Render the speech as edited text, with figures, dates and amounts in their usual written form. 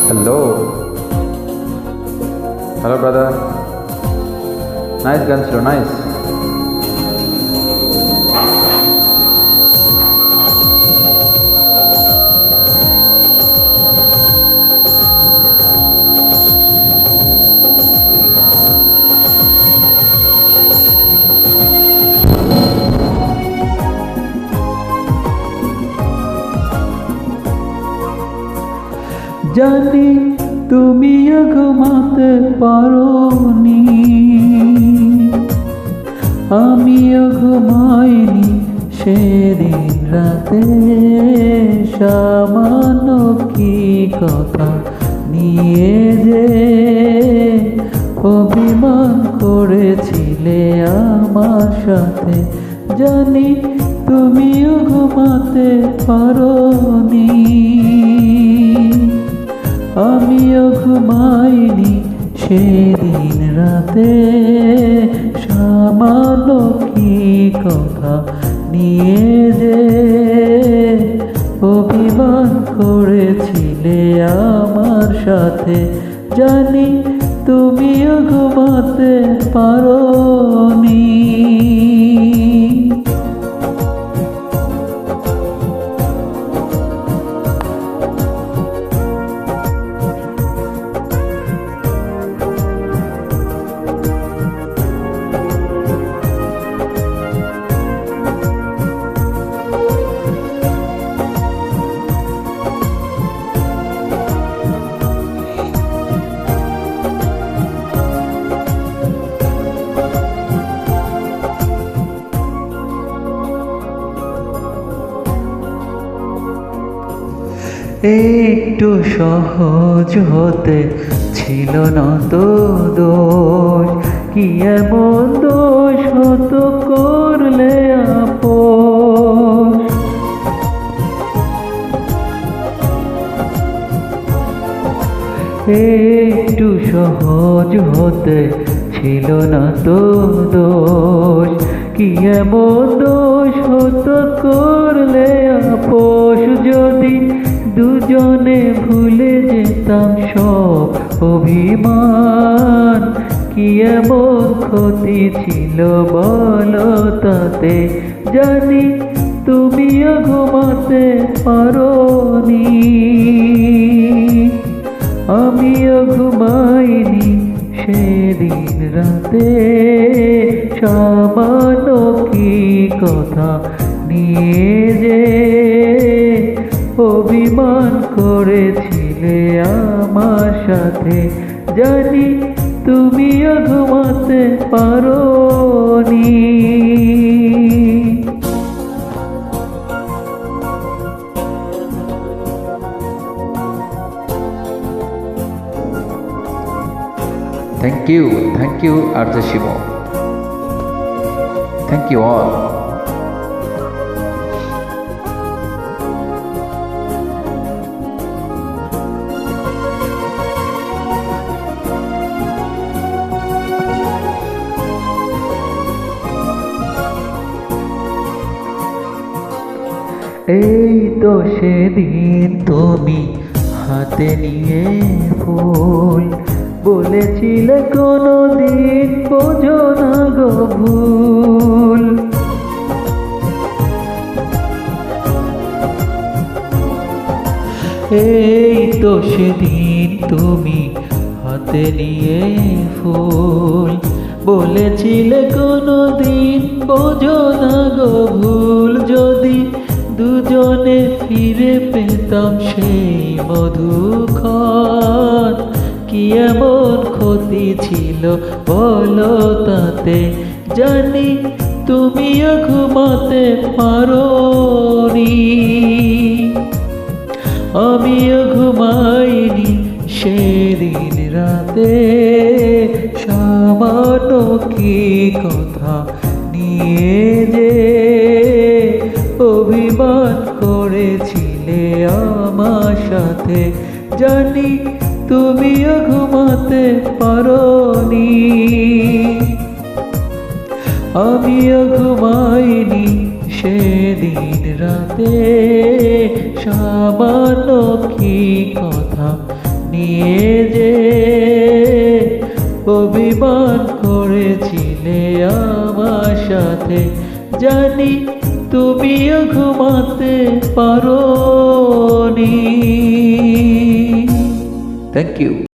Hello hello brother, nice গান ছিল, nice. জানি তুমিও ঘুমাতে পারোনি, আমিও ঘুমাইনি সেদিন রাতে। সামান্য কি কথা নিয়ে যে অভিমান করেছিলে আমার সাথে। জানি তুমিও ঘুমাতে পারোনি, আমিও ঘুমাইনি সেদিন রাতে। সামান্য কি কথা নিয়ে যে অভিমান করেছিলে আমার সাথে। জানি তুমিও ঘুমাতে পারোনি। একটু সহজ হতে ছিল না তো দোষ, কি এমন দোষ হতো করলে আপোষ। একটু সহজ হতে ছিল না তো দোষ, কি এমন দোষ হতো করলে আপোষ। যদি দুজনে ভুলে যেতাম সব অভিমান, কি এমন ক্ষতি ছিল বলো তাতে। জানি তুমিও ঘুমাতে পারোনি, আমিও ঘুমাইনি সেদিন রাতে। সামান্য কি কথা নিয়ে যে অভিমান করেছিলে আমার সাথে। জানি তুমিও ঘুমাতে পারোনি। Thank you, Arja Shivo. Thank you all. এই তো সেদিন তুমি হাতে নিয়ে ফুল, বলেছিলে কোনোদিন বোঝো না গো ভুল। এই তো সেদিন তুমি হাতে নিয়ে ফুল, বলেছিলে কোনোদিন বোঝো না গো ভুল। যদি দুজনে ফিরে পেতাম সেই মধুক্ষণ, কি এমন ক্ষতি ছিল বলো তাতে। জানি তুমিও ঘুমাতে পারোনি, আমিও ঘুমাইনি সেদিন রাতে। সামান্য কি কথা নিয়ে যে অভিমান করেছিলে আমার সাথে। জানি তুমিও ঘুমাতে পারোনি, আমিও ঘুমাইনি সেদিন রাতে। সামান্য কি কথা নিয়ে যে অভিমান করেছিলে আমার সাথে, জানি তুমিও ঘুমাতে পারোনি। Thank you.